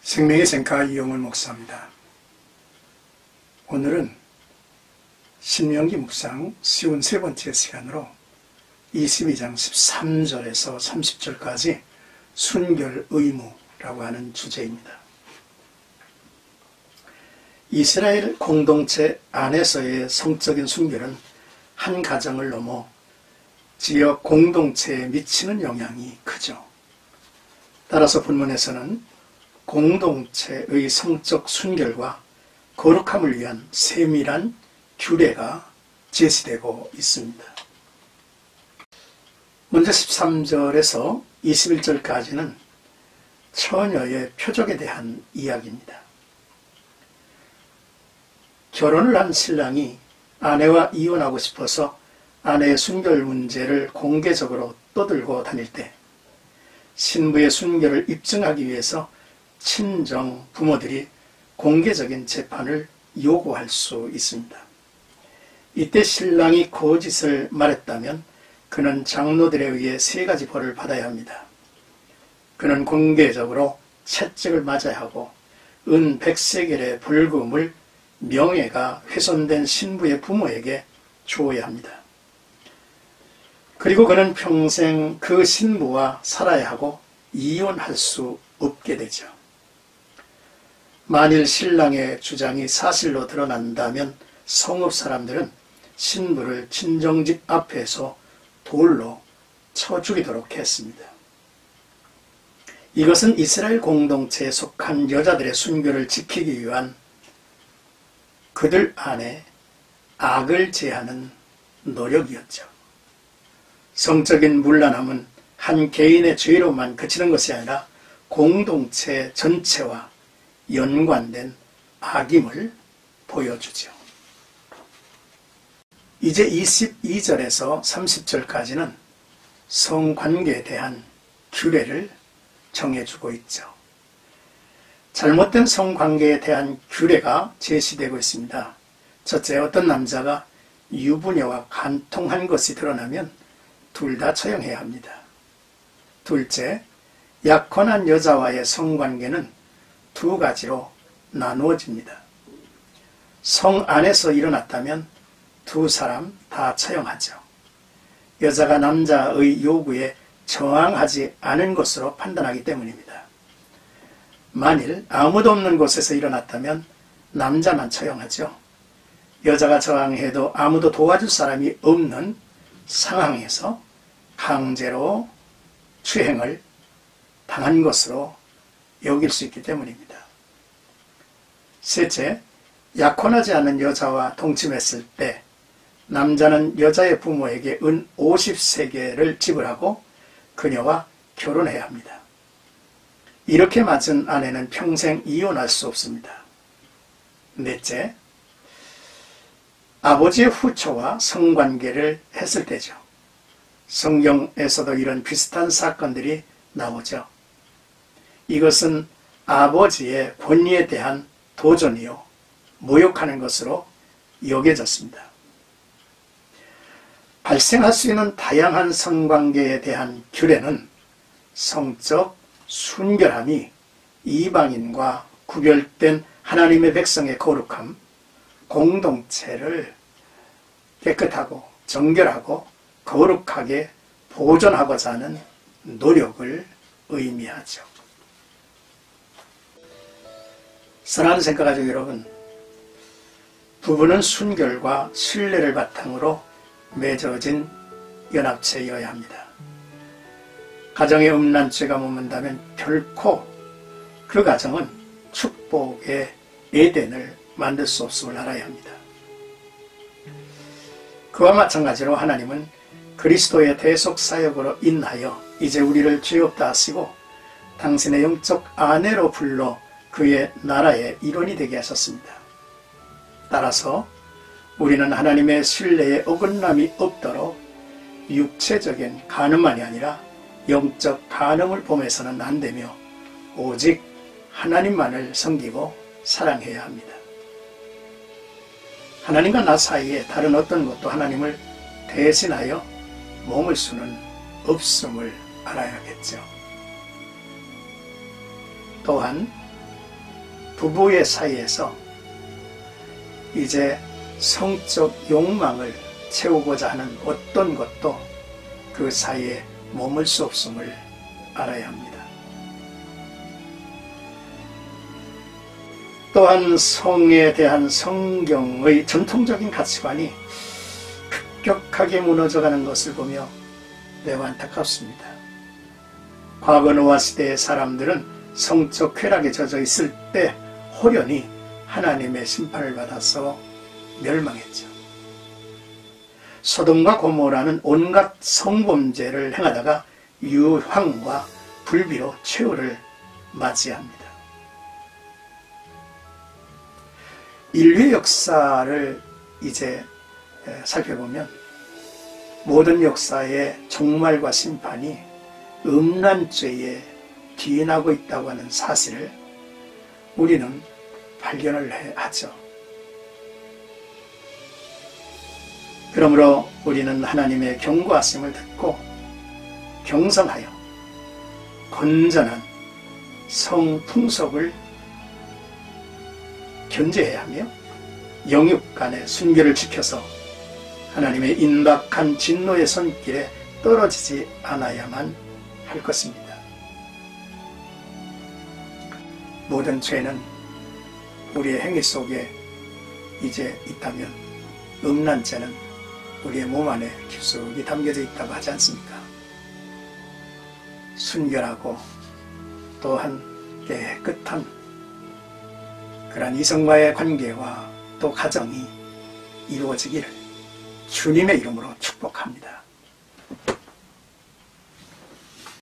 생명의 생카 이용을 목사입니다. 오늘은 신명기 묵상 쉬운 세 번째 시간으로 22장 13절에서 30절까지 순결 의무라고 하는 주제입니다. 이스라엘 공동체 안에서의 성적인 순결은 한 가정을 넘어 지역 공동체에 미치는 영향이 크죠. 따라서 본문에서는 공동체의 성적 순결과 거룩함을 위한 세밀한 규례가 제시되고 있습니다. 먼저 13절에서 21절까지는 처녀의 표적에 대한 이야기입니다. 결혼을 한 신랑이 아내와 이혼하고 싶어서 아내의 순결 문제를 공개적으로 떠들고 다닐 때 신부의 순결을 입증하기 위해서 친정 부모들이 공개적인 재판을 요구할 수 있습니다. 이때 신랑이 거짓을 말했다면 그는 장로들에 의해 세 가지 벌을 받아야 합니다. 그는 공개적으로 채찍을 맞아야 하고 은 100세겔의 벌금을 명예가 훼손된 신부의 부모에게 주어야 합니다. 그리고 그는 평생 그 신부와 살아야 하고 이혼할 수 없게 되죠. 만일 신랑의 주장이 사실로 드러난다면 성읍 사람들은 신부를 친정집 앞에서 돌로 쳐 죽이도록 했습니다. 이것은 이스라엘 공동체에 속한 여자들의 순결을 지키기 위한 그들 안에 악을 제하는 노력이었죠. 성적인 문란함은 한 개인의 죄로만 그치는 것이 아니라 공동체 전체와 연관된 악임을 보여주죠. 이제 22절에서 30절까지는 성관계에 대한 규례를 정해주고 있죠. 잘못된 성관계에 대한 규례가 제시되고 있습니다. 첫째, 어떤 남자가 유부녀와 간통한 것이 드러나면 둘 다 처형해야 합니다. 둘째, 약혼한 여자와의 성관계는 두 가지로 나누어집니다. 성 안에서 일어났다면 두 사람 다 처형하죠. 여자가 남자의 요구에 저항하지 않은 것으로 판단하기 때문입니다. 만일 아무도 없는 곳에서 일어났다면 남자만 처형하죠. 여자가 저항해도 아무도 도와줄 사람이 없는 상황에서 강제로 추행을 당한 것으로 여길 수 있기 때문입니다. 셋째, 약혼하지 않은 여자와 동침했을 때 남자는 여자의 부모에게 은 50세겔을 지불하고 그녀와 결혼해야 합니다. 이렇게 맞은 아내는 평생 이혼할 수 없습니다. 넷째, 아버지의 후처와 성관계를 했을 때죠. 성경에서도 이런 비슷한 사건들이 나오죠. 이것은 아버지의 권위에 대한 도전이요, 모욕하는 것으로 여겨졌습니다. 발생할 수 있는 다양한 성관계에 대한 규례는 성적 순결함이 이방인과 구별된 하나님의 백성의 거룩함, 공동체를 깨끗하고 정결하고 거룩하게 보존하고자 하는 노력을 의미하죠. 사랑하는 생각가족 여러분, 부부는 순결과 신뢰를 바탕으로 맺어진 연합체여야 합니다. 가정에 음란죄가 머문다면 결코 그 가정은 축복의 에덴을 만들 수 없음을 알아야 합니다. 그와 마찬가지로 하나님은 그리스도의 대속사역으로 인하여 이제 우리를 죄 없다 하시고 당신의 영적 아내로 불러 그의 나라의 일원이 되게 하셨습니다. 따라서 우리는 하나님의 신뢰에 어긋남이 없도록 육체적인 간음만이 아니라 영적 간음을 범해서는 안 되며 오직 하나님만을 섬기고 사랑해야 합니다. 하나님과 나 사이에 다른 어떤 것도 하나님을 대신하여 머물 수는 없음을 알아야겠죠. 또한 부부의 사이에서 이제 성적 욕망을 채우고자 하는 어떤 것도 그 사이에 머물 수 없음을 알아야 합니다. 또한 성에 대한 성경의 전통적인 가치관이 급격하게 무너져가는 것을 보며 매우 안타깝습니다. 과거 노아 시대의 사람들은 성적 쾌락에 젖어 있을 때 호련히 하나님의 심판을 받아서 멸망했죠. 소돔과 고모라는 온갖 성범죄를 행하다가 유황과 불비로 최후를 맞이합니다. 인류의 역사를 이제 살펴보면 모든 역사의 종말과 심판이 음란죄에 기인하고 있다고 하는 사실을 우리는 발견을 하죠. 그러므로 우리는 하나님의 경고하심을 듣고 경성하여 건전한 성풍속을 견제해야 하며 영육 간의 순결을 지켜서 하나님의 임박한 진노의 손길에 떨어지지 않아야만 할 것입니다. 모든 죄는 우리의 행위 속에 이제 있다면 음란죄는 우리의 몸 안에 깊숙이 담겨져 있다고 하지 않습니까? 순결하고 또한 깨끗한 그러한 이성과의 관계와 또 가정이 이루어지기를 주님의 이름으로 축복합니다.